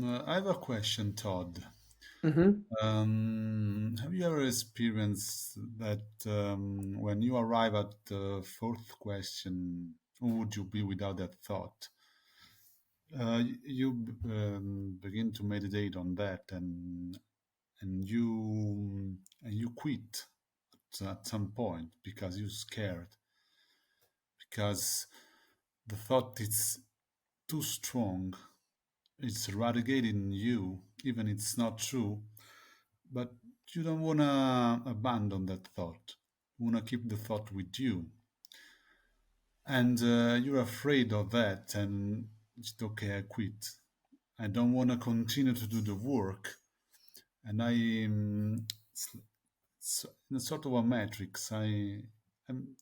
I have a question, Todd. Hmm. Have you ever experienced that when you arrive at the fourth question, who would you be without that thought? You begin to meditate on that, and you quit at some point because you're scared, because the thought is too strong. It's eradicating you, even it's not true. But you don't want to abandon that thought. You want to keep the thought with you. And you're afraid of that. And it's okay, I quit. I don't want to continue to do the work. And it's in a sort of a matrix. I'm,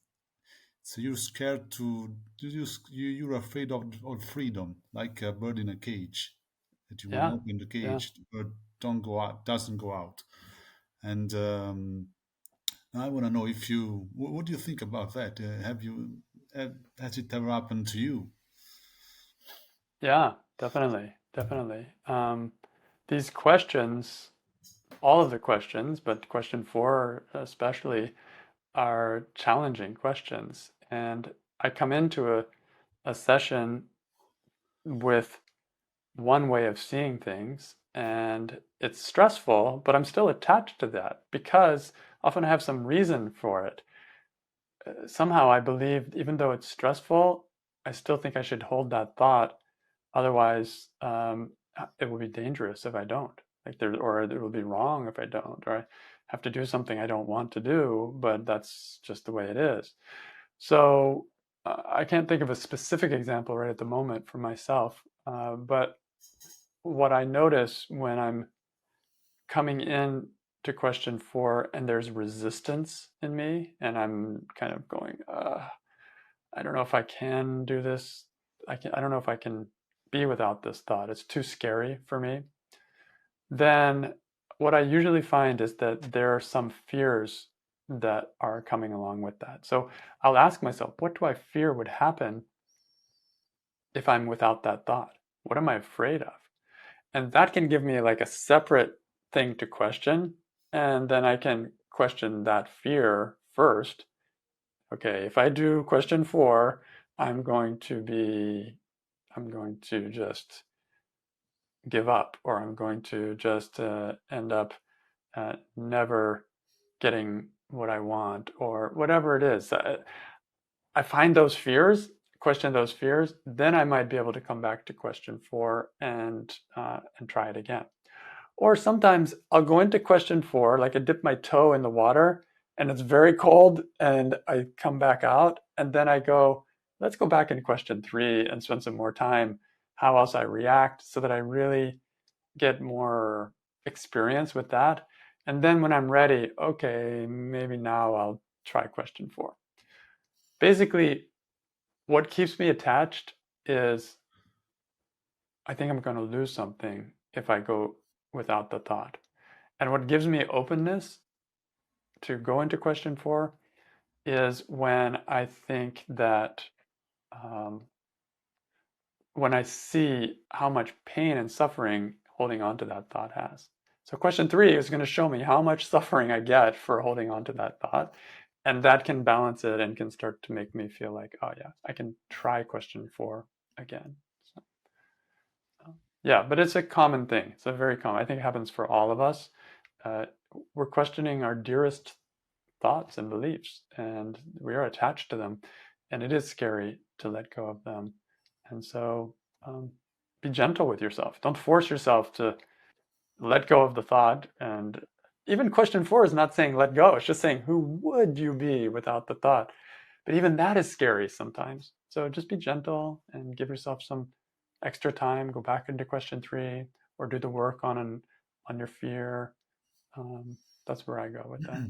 so you're scared to, you're afraid of freedom, like a bird in a cage. That you when you Yeah, open the yeah, cage, the bird don't go out, doesn't go out. And I want to know if you, what do you think about that? Has it ever happened to you? yeah, definitely, definitely. These questions, all of the questions, but question four especially, are challenging questions. And I come into a session with one way of seeing things, and it's stressful, but I'm still attached to that because often I have some reason for it. Somehow I believe, even though it's stressful, I still think I should hold that thought. Otherwise, it will be dangerous if I don't. Or it will be wrong if I don't, or I have to do something I don't want to do, but that's just the way it is. So I can't think of a specific example right at the moment for myself, but what I notice when I'm coming in to question four and there's resistance in me, and I'm kind of going, I don't know if I can do this. I don't know if I can be without this thought. It's too scary for me. Then what I usually find is that there are some fears that are coming along with that. So I'll ask myself, what do I fear would happen if I'm without that thought? What am I afraid of? And that can give me like a separate thing to question. And then I can question that fear first. Okay, if I do question four, I'm going to be, I'm going to just give up, or I'm going to just end up never getting what I want, or whatever it is. I find those fears, question those fears, then I might be able to come back to question four and try it again. Or sometimes I'll go into question four, like I dip my toe in the water and it's very cold and I come back out and then I go, let's go back into question three and spend some more time how else I react so that I really get more experience with that. And then when I'm ready, okay, maybe now I'll try question four. Basically, what keeps me attached is I think I'm going to lose something if I go without the thought. And what gives me openness to go into question four is when I think that um, when I see how much pain and suffering holding on to that thought has. So, question three is going to show me how much suffering I get for holding on to that thought. And that can balance it and can start to make me feel like, oh, yeah, I can try question four again. So, yeah, but it's a common thing. It's a very common, I think it happens for all of us. Uh, we're questioning our dearest thoughts and beliefs, and we are attached to them, and it is scary to let go of them. And so, um, be gentle with yourself. Don't force yourself to let go of the thought. And even question four is not saying let go; it's just saying who would you be without the thought. But even that is scary sometimes. So just be gentle and give yourself some extra time. Go back into question three, or do the work on your fear. That's where I go with that.